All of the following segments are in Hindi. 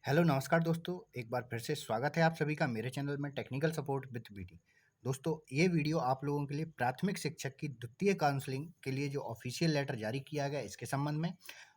हेलो नमस्कार दोस्तों, एक बार फिर से स्वागत है आप सभी का मेरे चैनल में टेक्निकल सपोर्ट विद बीडी। दोस्तों, ये वीडियो आप लोगों के लिए प्राथमिक शिक्षक की द्वितीय काउंसलिंग के लिए जो ऑफिशियल लेटर जारी किया गया इसके संबंध में।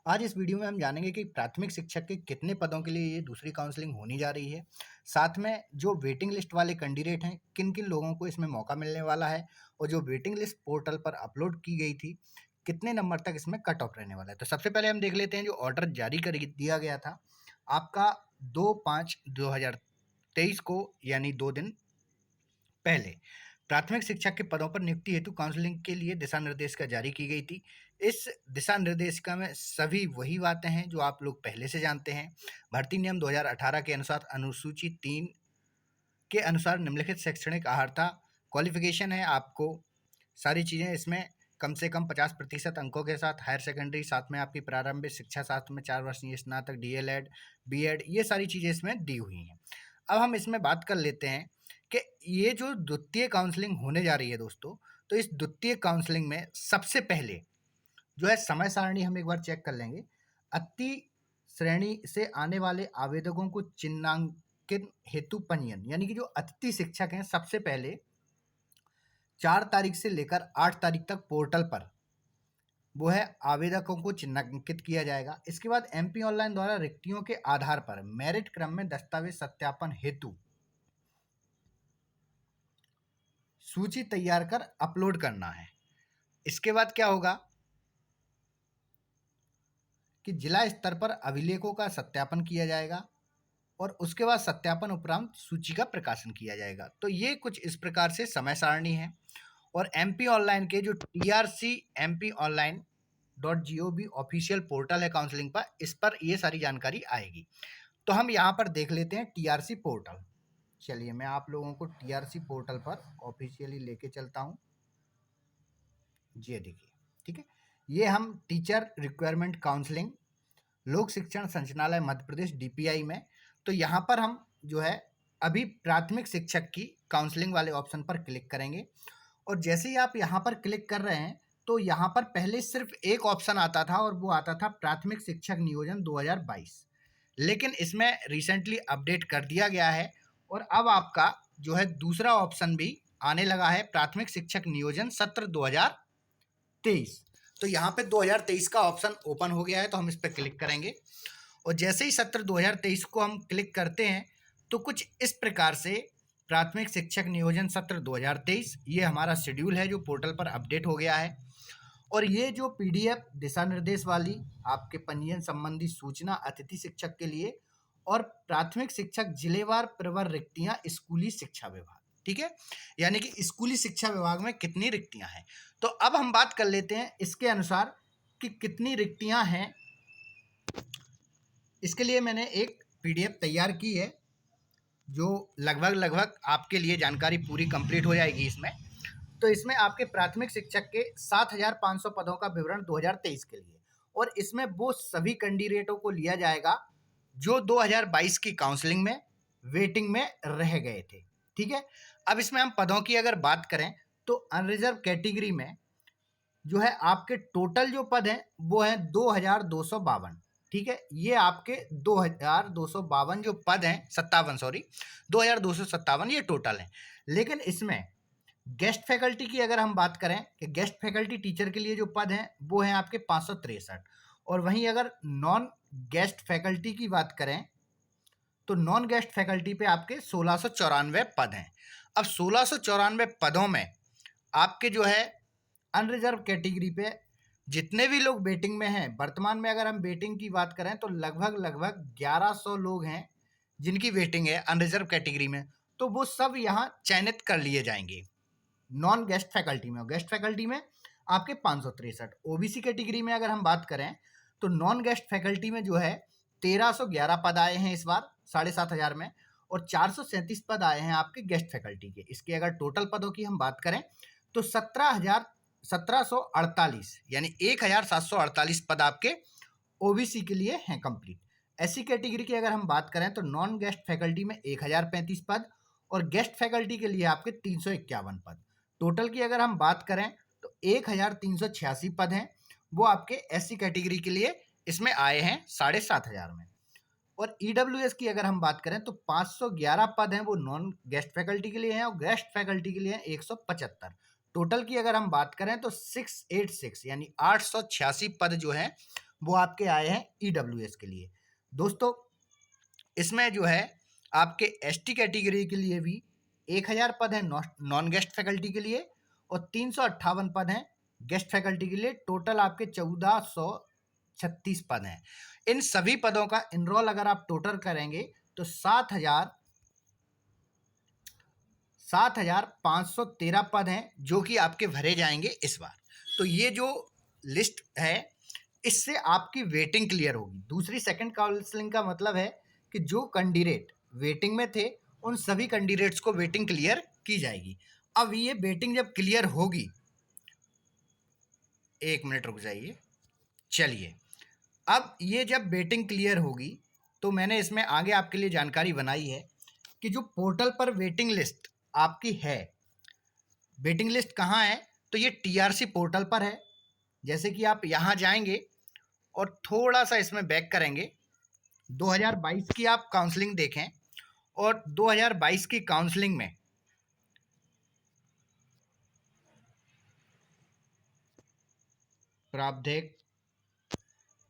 आज इस वीडियो में हम जानेंगे कि प्राथमिक शिक्षक के कितने पदों के लिए ये दूसरी काउंसलिंग होने जा रही है। साथ में जो वेटिंग लिस्ट वाले कैंडिडेट हैं, किन किन लोगों को इसमें मौका मिलने वाला है, और जो वेटिंग लिस्ट पोर्टल पर अपलोड की गई थी, कितने नंबर तक इसमें कट ऑफ रहने वाला है। तो सबसे पहले हम देख लेते हैं जो ऑर्डर जारी कर दिया गया था आपका 2/5/2023 को, यानी 2 दिन पहले। प्राथमिक शिक्षक के पदों पर नियुक्ति हेतु काउंसलिंग के लिए दिशा निर्देश का जारी की गई थी। इस दिशा निर्देशिका में सभी वही बातें हैं जो आप लोग पहले से जानते हैं। भर्ती नियम 2018 के अनुसार अनुसूची 3 के अनुसार निम्नलिखित शैक्षणिक अर्हता क्वालिफिकेशन है आपको। सारी चीज़ें इसमें कम से कम 50% अंकों के साथ हायर सेकेंडरी, साथ में आपकी प्रारंभिक शिक्षा शास्त्र में 4 वर्षीय स्नातक, डीएलएड, बीएड, ये सारी चीज़ें इसमें दी हुई हैं। अब हम इसमें बात कर लेते हैं कि ये जो द्वितीय काउंसलिंग होने जा रही है दोस्तों, तो इस द्वितीय काउंसलिंग में सबसे पहले जो है समय सारणी हम एक बार चेक कर लेंगे। अति श्रेणी से आने वाले आवेदकों को चिन्हांकन हेतु पंजीयन, यानी कि जो अतिथि शिक्षक हैं, सबसे पहले 4 तारीख से लेकर 8 तारीख तक पोर्टल पर वो है आवेदकों को चिन्हांकित किया जाएगा। इसके बाद एमपी ऑनलाइन द्वारा रिक्तियों के आधार पर मेरिट क्रम में दस्तावेज सत्यापन हेतु सूची तैयार कर अपलोड करना है। इसके बाद क्या होगा कि जिला स्तर पर अभिलेखों का सत्यापन किया जाएगा और उसके बाद सत्यापन उपरांत सूची का प्रकाशन किया जाएगा। तो ये कुछ इस प्रकार से समय सारणी है। और एमपी ऑनलाइन के जो TRC MP online .gov official portal है काउंसलिंग पर, इस पर ये सारी जानकारी आएगी। तो हम यहाँ पर देख लेते हैं टीआरसी पोर्टल। चलिए मैं आप लोगों को टीआरसी पोर्टल पर ऑफिशियली लेके चलता हूँ। ये देखिए, ठीक है, ये हम टीचर रिक्वायरमेंट काउंसलिंग लोक शिक्षण संचालनालय मध्य प्रदेश डीपीआई में, तो यहाँ पर हम जो है अभी प्राथमिक शिक्षक की काउंसलिंग वाले ऑप्शन पर क्लिक करेंगे। और जैसे ही आप यहाँ पर क्लिक कर रहे हैं तो यहाँ पर पहले सिर्फ एक ऑप्शन आता था और वो आता था प्राथमिक शिक्षक नियोजन 2022, लेकिन इसमें रिसेंटली अपडेट कर दिया गया है और अब आपका जो है दूसरा ऑप्शन भी आने लगा है, प्राथमिक शिक्षक नियोजन सत्र 2023। तो यहाँ पे 2023 का ऑप्शन ओपन हो गया है, तो हम इस पर क्लिक करेंगे। और जैसे ही सत्र 2023 को हम क्लिक करते हैं तो कुछ इस प्रकार से प्राथमिक शिक्षक नियोजन सत्र 2023 ये हमारा शेड्यूल है जो पोर्टल पर अपडेट हो गया है। और ये जो पीडीएफ दिशा निर्देश वाली आपके पंजीयन संबंधी सूचना अतिथि शिक्षक के लिए और प्राथमिक शिक्षक जिलेवार प्रवर रिक्तियां स्कूली शिक्षा विभाग, ठीक है, यानी कि स्कूली शिक्षा विभाग में कितनी रिक्तियां हैं। तो अब हम बात कर लेते हैं इसके अनुसार कि कितनी रिक्तियां हैं। इसके लिए मैंने एक पीडीएफ तैयार की है जो लगभग आपके लिए जानकारी पूरी कंप्लीट हो जाएगी इसमें। तो इसमें आपके प्राथमिक शिक्षक के 7,500 पदों का विवरण 2023 के लिए, और इसमें वो सभी कैंडिडेटों को लिया जाएगा जो 2022 की काउंसलिंग में वेटिंग में रह गए थे, ठीक है। अब इसमें हम पदों की अगर बात करें तो अनरिजर्व कैटेगरी में जो है आपके टोटल जो पद हैं वो है 2,252, ठीक है। ये आपके 2,252 जो पद हैं, 2,257 ये टोटल है। लेकिन इसमें गेस्ट फैकल्टी की अगर हम बात करें कि गेस्ट फैकल्टी टीचर के लिए जो पद हैं वो हैं आपके 563, और वहीं अगर नॉन गेस्ट फैकल्टी की बात करें तो नॉन गेस्ट फैकल्टी पे आपके 1694 पद हैं। अब 1694 पदों में आपके जो है अनरिजर्व कैटेगरी पे जितने भी लोग वेटिंग में हैं, वर्तमान में अगर हम वेटिंग की बात करें तो लगभग 1100 लोग हैं जिनकी वेटिंग है अनरिजर्व कैटेगरी में। तो वो सब यहाँ चयनित कर लिए जाएंगे नॉन गेस्ट फैकल्टी में। और गेस्ट फैकल्टी में आपके 563। ओबीसी कैटेगरी में अगर हम बात करें तो नॉन गेस्ट फैकल्टी में जो है 1311 पद आए हैं इस बार 7,500 में, और 437 पद आए हैं आपके गेस्ट फैकल्टी के। इसके अगर टोटल पदों की हम बात करें तो 17,748 यानी 1,748 पद आपके ओबीसी के लिए हैं कंप्लीट। एससी कैटेगरी की अगर हम बात करें तो नॉन गेस्ट फैकल्टी में 1,035 पद और गेस्ट फैकल्टी के लिए आपके 351 पद। टोटल की अगर हम बात करें तो 1,386 पद हैं वो आपके एससी कैटेगरी के लिए इसमें आए हैं 7,500 में। और ईडब्ल्यूएस की अगर हम बात करें तो 511 पद हैं वो नॉन गेस्ट फैकल्टी के लिए हैं और गेस्ट फैकल्टी के लिए हैं 175। टोटल की अगर हम बात करें तो 686 यानी 886 पद जो हैं वो आपके आए हैं ईडब्ल्यूएस के लिए। दोस्तों इसमें जो है आपके एसटी कैटेगरी के लिए भी 1000 पद हैं नॉन गेस्ट फैकल्टी के लिए और 358 पद हैं गेस्ट फैकल्टी के लिए। टोटल आपके 1436 पद हैं। इन सभी पदों का इनरोल अगर आप टोटल करेंगे तो 7,513 पद हैं जो कि आपके भरे जाएंगे इस बार। तो ये जो लिस्ट है इससे आपकी वेटिंग क्लियर होगी। दूसरी सेकंड काउंसलिंग का मतलब है कि जो कैंडिडेट वेटिंग में थे उन सभी कैंडिडेट्स को वेटिंग क्लियर की जाएगी। अब ये वेटिंग जब क्लियर होगी, एक मिनट रुक जाइए, चलिए, अब ये जब वेटिंग क्लियर होगी तो मैंने इसमें आगे आपके लिए जानकारी बनाई है कि जो पोर्टल पर वेटिंग लिस्ट आपकी है, वेटिंग लिस्ट कहाँ है तो ये टीआरसी पोर्टल पर है। जैसे कि आप यहाँ जाएंगे और थोड़ा सा इसमें बैक करेंगे, 2022 की आप काउंसलिंग देखें और 2022 की काउंसलिंग में प्रावधानिक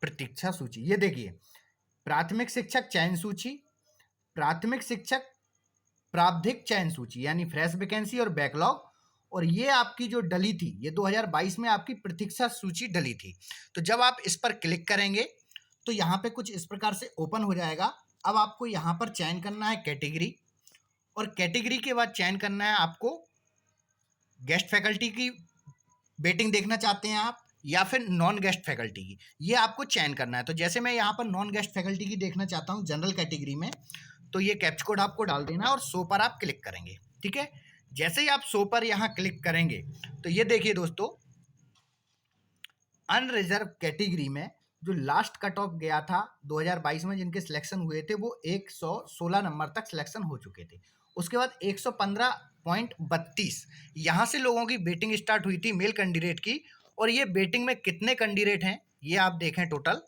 प्रतीक्षा सूची, ये देखिए, प्राथमिक शिक्षक चयन सूची, प्राथमिक शिक्षक प्रावधानिक चयन सूची यानी फ्रेश वैकेंसी और बैकलॉग, और ये आपकी जो डली थी ये 2022 में आपकी प्रतीक्षा सूची डली थी। तो जब आप इस पर क्लिक करेंगे तो यहाँ पे कुछ इस प्रकार से ओपन हो जाएगा। अब आपको यहाँ पर चयन करना है कैटेगरी, और कैटेगरी के बाद चयन करना है आपको गेस्ट फैकल्टी की वेटिंग देखना चाहते हैं आप या फिर नॉन गेस्ट फैकल्टी की, ये आपको चयन करना है। तो जैसे मैं यहाँ पर नॉन गेस्ट फैकल्टी की देखना चाहता हूँ जनरल कैटेगरी में, तो ये कैप्चा कोड आपको डाल देना है और शो पर आप क्लिक करेंगे। ठीक है, जैसे ही आप शो पर यहाँ क्लिक करेंगे तो ये देखिए दोस्तों, अनरिजर्व कैटेगरी में जो लास्ट कट ऑफ गया था 2022 में जिनके सिलेक्शन हुए थे वो 116 नंबर तक सिलेक्शन हो चुके थे। उसके बाद 115.32 यहाँ से लोगों की वेटिंग स्टार्ट हुई थी मेल कैंडिडेट की। और ये वेटिंग में कितने कैंडिडेट हैं ये आप देखें, टोटल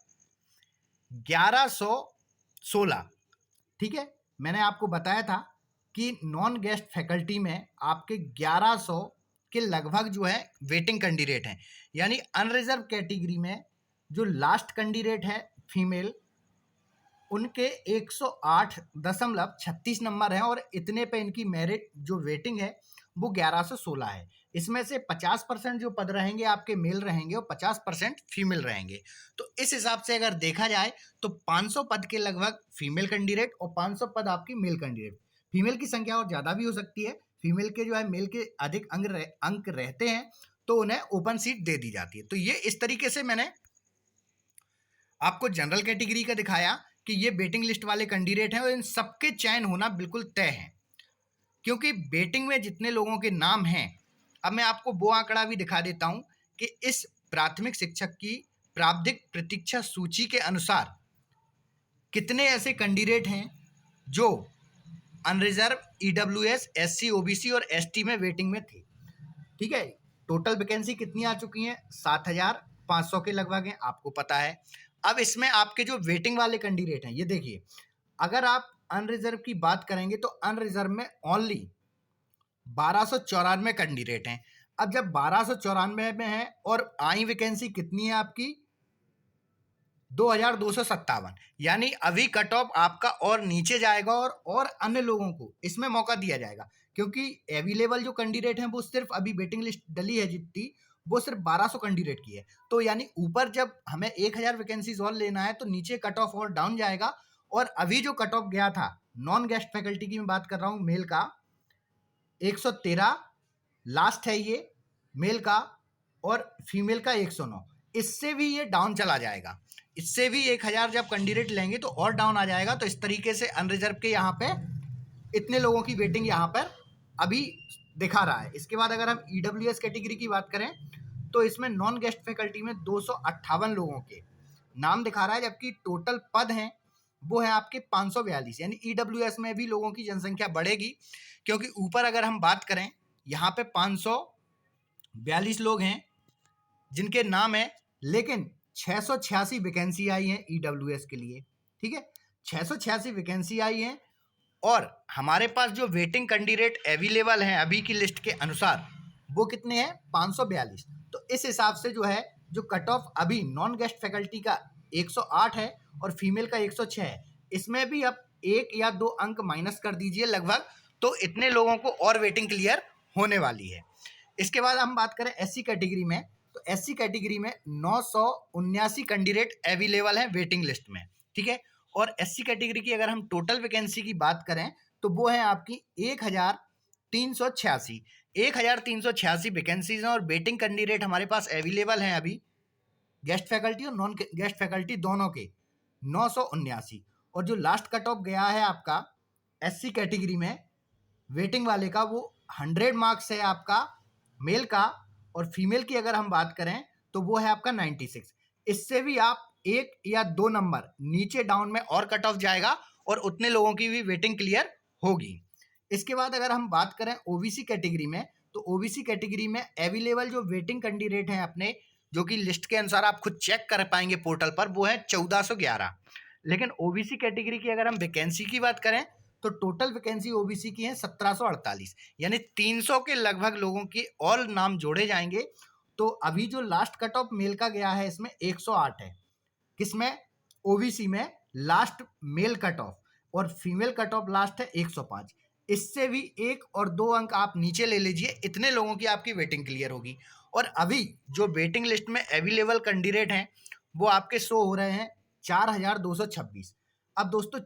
1116। ठीक है, मैंने आपको बताया था कि नॉन गेस्ट फैकल्टी में आपके 1100 के लगभग जो है वेटिंग कैंडिडेट हैं। यानी अनरिजर्व कैटेगरी में जो लास्ट कैंडिडेट है फीमेल, उनके 108.36 नंबर हैं और इतने पे इनकी मेरिट जो वेटिंग है वो 1116 है। इसमें से 50% जो पद रहेंगे आपके मेल रहेंगे और 50% फीमेल रहेंगे। तो इस हिसाब से अगर देखा जाए तो 500 पद के लगभग फीमेल कैंडिडेट और 500 पद आपकी मेल कैंडिडेट। फीमेल की संख्या और ज़्यादा भी हो सकती है, फीमेल के जो है मेल के अधिक अंक रहते हैं तो उन्हें ओपन सीट दे दी जाती है। तो ये इस तरीके से मैंने आपको जनरल कैटेगरी का दिखाया कि ये वेटिंग लिस्ट वाले कैंडिडेट हैं और इन सबके चयन होना बिल्कुल तय है, क्योंकि वेटिंग में जितने लोगों के नाम हैं, अब मैं आपको वो आंकड़ा भी दिखा देता हूं कि इस प्राथमिक शिक्षक की प्रावधानिक प्रतीक्षा सूची के अनुसार कितने ऐसे कैंडिडेट हैं जो अनरिजर्व, ईडब्ल्यूएस, एससी, ओबीसी और एसटी में वेटिंग में थे। ठीक है, टोटल वैकेंसी कितनी आ चुकी हैं, 7,500 के लगभग हैं, आपको पता है। अब इसमें आपके जो वेटिंग वाले कैंडिडेट हैं, ये देखिए, अगर आप अनरिजर्व की बात करेंगे तो अनरिजर्व में ओनली 1294 कैंडिडेट हैं। अब जब 1294 में है और आई वैकेंसी कितनी है आपकी 2257, यानी अभी कट ऑफ आपका और नीचे जाएगा और अन्य लोगों को इसमें मौका दिया जाएगा, क्योंकि अवेलेबल जो कैंडिडेट हैं वो सिर्फ अभी वेटिंग लिस्ट डली है जितनी, वो सिर्फ 1200 कैंडिडेट की है। तो यानी ऊपर जब हमें 1000 वैकेंसीज और लेना है तो नीचे कट ऑफ और डाउन जाएगा। और अभी जो कट ऑफ गया था नॉन गेस्ट फैकल्टी की मैं बात कर रहा हूँ, मेल का 113 लास्ट है ये मेल का, और फीमेल का 109। इससे भी ये डाउन चला जाएगा, इससे भी 1000 जब कैंडिडेट लेंगे तो और डाउन आ जाएगा। तो इस तरीके से अनरिजर्व के यहाँ पे इतने लोगों की वेटिंग यहाँ पर अभी दिखा रहा है। इसके बाद अगर हम ईडब्ल्यूएस कैटेगरी की बात करें तो इसमें नॉन गेस्ट फैकल्टी में 258 लोगों के नाम दिखा रहा है, जबकि टोटल पद हैं वो है आपके 542। यानी ईडब्ल्यूएस में भी लोगों की जनसंख्या बढ़ेगी, क्योंकि ऊपर अगर हम बात करें यहाँ पे 542 लोग हैं जिनके नाम है, लेकिन 686 वैकेंसी आई है ईडब्ल्यूएस के लिए। ठीक है, 686 वैकेंसी आई है और हमारे पास जो वेटिंग कैंडिडेट अवेलेबल हैं अभी की लिस्ट के अनुसार वो कितने हैं, 542। तो इस हिसाब से जो है जो कट ऑफ अभी नॉन गेस्ट फैकल्टी का 108 है और फीमेल का 106 है, इसमें भी अब 1 या 2 अंक माइनस कर दीजिए लगभग, तो इतने लोगों को और वेटिंग क्लियर होने वाली है। इसके बाद हम बात करें एससी कैटेगरी में, तो एससी कैटेगरी में 979 कैंडिडेट अवेलेबल हैं वेटिंग लिस्ट में, ठीक है। और एससी कैटेगरी की अगर हम टोटल वैकेंसी की बात करें तो वो है आपकी 1386 वैकेंसीज हैं और वेटिंग कैंडिडेट हमारे पास अवेलेबल हैं अभी गेस्ट फैकल्टी और नॉन गेस्ट फैकल्टी दोनों के 979। और जो लास्ट कट ऑफ गया है आपका एससी कैटेगरी में वेटिंग वाले का वो 100 मार्क्स है आपका मेल का, और फीमेल की अगर हम बात करें तो वो है आपका 96। इससे भी आप 1 या 2 नंबर नीचे डाउन में और कट ऑफ जाएगा और उतने लोगों की भी वेटिंग क्लियर होगी। इसके बाद अगर हम बात करें ओबीसी कैटेगरी में, तो ओबीसी कैटेगरी में अवेलेबल जो वेटिंग कैंडिडेट हैं अपने, जो कि लिस्ट के अनुसार आप खुद चेक कर पाएंगे पोर्टल पर, वो है 1411। लेकिन ओबीसी कैटेगरी की अगर हम वैकेंसी की बात करें तो टोटल वैकेंसी ओबीसी की है 1748, यानी 300 के लगभग लोगों की और नाम जोड़े जाएंगे। तो अभी जो लास्ट कट ऑफ मेल का गया है इसमें 108 है, किसमें, ओबीसी में लास्ट मेल कट ऑफ, और फीमेल कट ऑफ लास्ट है 105। इससे भी 1 और 2 अंक आप नीचे ले लीजिए, इतने लोगों की आपकी वेटिंग क्लियर होगी। और अभी जो वेटिंग लिस्ट में अवेलेबल कैंडिडेट हैं वो आपके शो हो रहे हैं 4226। अब दोस्तों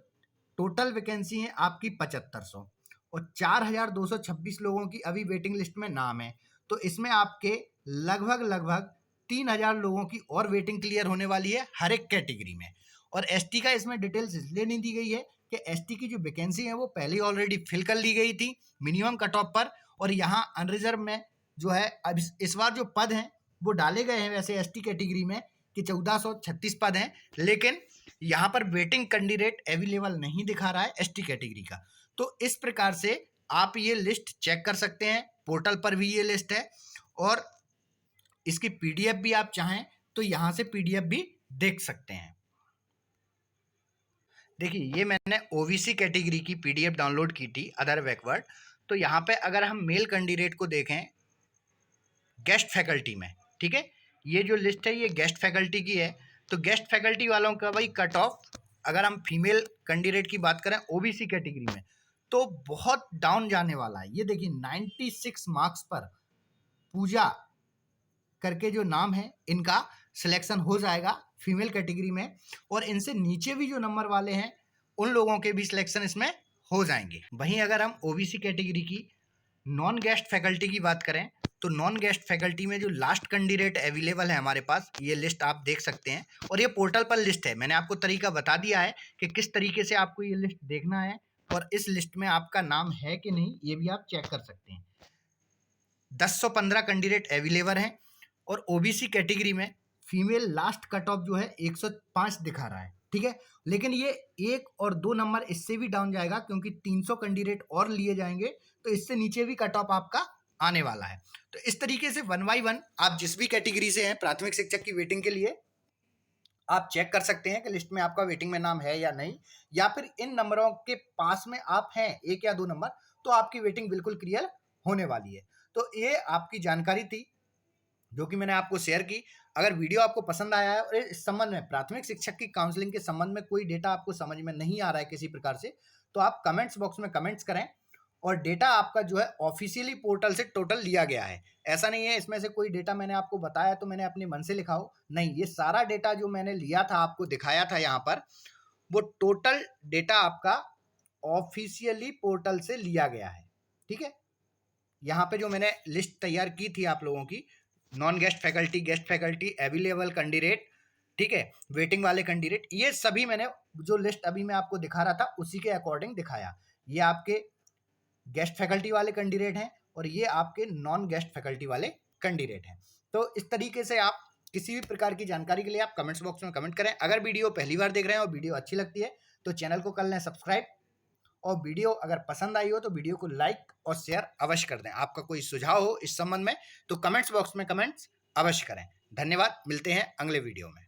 टोटल वैकेंसी है आपकी 7500 और 4226 लोगों की अभी वेटिंग लिस्ट में नाम है, तो इसमें आपके लगभग 3000 लोगों की और वेटिंग क्लियर होने वाली है हर एक कैटेगरी में। और एसटी का इसमें डिटेल्स इसलिए नहीं दी गई है कि एसटी की जो वैकेंसी है वो पहले ऑलरेडी फिल कर ली गई थी मिनिमम कट ऑफ पर, और यहाँ अनरिजर्व में जो है अब इस बार जो पद हैं वो डाले गए हैं वैसे एसटी कैटेगरी में कि 1436 पद हैं, लेकिन यहाँ पर वेटिंग कैंडिडेट अवेलेबल नहीं दिखा रहा है एसटी कैटेगरी का। तो इस प्रकार से आप ये लिस्ट चेक कर सकते हैं, पोर्टल पर भी ये लिस्ट है और इसकी पीडीएफ भी आप चाहें तो यहाँ से पीडीएफ भी देख सकते हैं। देखिए ये मैंने ओबीसी कैटेगरी की पीडीएफ डाउनलोड की थी अदर बैकवर्ड। तो यहाँ पे अगर हम मेल कैंडिडेट को देखें गेस्ट फैकल्टी में, ठीक है, ये जो लिस्ट है ये गेस्ट फैकल्टी की है। तो गेस्ट फैकल्टी वालों का भाई कट ऑफ अगर हम फीमेल कैंडिडेट की बात करें ओबीसी कैटेगरी में तो बहुत डाउन जाने वाला है। ये देखिए 96 मार्क्स पर पूजा करके जो नाम है इनका सिलेक्शन हो जाएगा फीमेल कैटेगरी में, और इनसे नीचे भी जो नंबर वाले हैं उन लोगों के भी सिलेक्शन इसमें हो जाएंगे। वहीं अगर हम ओबीसी कैटेगरी की नॉन गेस्ट फैकल्टी की बात करें तो नॉन गेस्ट फैकल्टी में जो लास्ट कैंडिडेट अवेलेबल है हमारे पास, ये लिस्ट आप देख सकते हैं और ये पोर्टल पर लिस्ट है। मैंने आपको तरीका बता दिया है कि किस तरीके से आपको ये लिस्ट देखना है और इस लिस्ट में आपका नाम है कि नहीं ये भी आप चेक कर सकते हैं। 1015 कैंडिडेट अवेलेबल हैं और ओबीसी कैटेगरी में फीमेल लास्ट कट ऑफ जो है 105 दिखा रहा है, ठीक है, लेकिन ये 1 और 2 नंबर इससे भी डाउन जाएगा क्योंकि 300 कैंडिडेट और लिए जाएंगे, तो इससे नीचे भी कट ऑफ आपका आने वाला है। तो इस तरीके से 1 बाय 1 आप जिस भी कैटेगरी से हैं प्राथमिक शिक्षक की वेटिंग के लिए आप चेक कर सकते हैं कि लिस्ट में आपका वेटिंग में नाम है या नहीं, या फिर इन नंबरों के पास में आप हैं 1 या 2 नंबर तो आपकी वेटिंग बिल्कुल क्लियर होने वाली है। तो ये आपकी जानकारी थी जो कि मैंने आपको शेयर की। अगर वीडियो आपको पसंद आया है और इस संबंध में प्राथमिक शिक्षक की काउंसलिंग के संबंध में कोई डेटा आपको समझ में नहीं आ रहा है किसी प्रकार से, तो आप कमेंट्स बॉक्स में कमेंट्स करें और डेटा आपका जो है ऑफिशियली पोर्टल से टोटल लिया गया है। ऐसा नहीं है इसमें से कोई डेटा मैंने आपको बताया तो मैंने अपने मन से लिखा हो, नहीं, ये सारा डेटा जो मैंने लिया था आपको दिखाया था यहाँ पर वो टोटल डेटा आपका ऑफिशियली पोर्टल से लिया गया है, ठीक है। यहाँ पे जो मैंने लिस्ट तैयार की थी आप लोगों की non guest faculty, guest faculty, available candidate, ठीक है, वेटिंग वाले कैंडिडेट, ये सभी मैंने जो लिस्ट अभी मैं आपको दिखा रहा था उसी के अकॉर्डिंग दिखाया। ये आपके गेस्ट फैकल्टी वाले कैंडिडेट हैं और ये आपके नॉन गेस्ट फैकल्टी वाले कैंडिडेट हैं। तो इस तरीके से आप किसी भी प्रकार की जानकारी के लिए आप कमेंट्स बॉक्स में कमेंट करें। अगर वीडियो पहली बार देख रहे हैं और वीडियो अच्छी लगती है तो चैनल को कर लें सब्सक्राइब, और वीडियो अगर पसंद आई हो तो वीडियो को लाइक और शेयर अवश्य कर दें। आपका कोई सुझाव हो इस संबंध में तो कमेंट्स बॉक्स में कमेंट्स अवश्य करें। धन्यवाद, मिलते हैं अगले वीडियो में।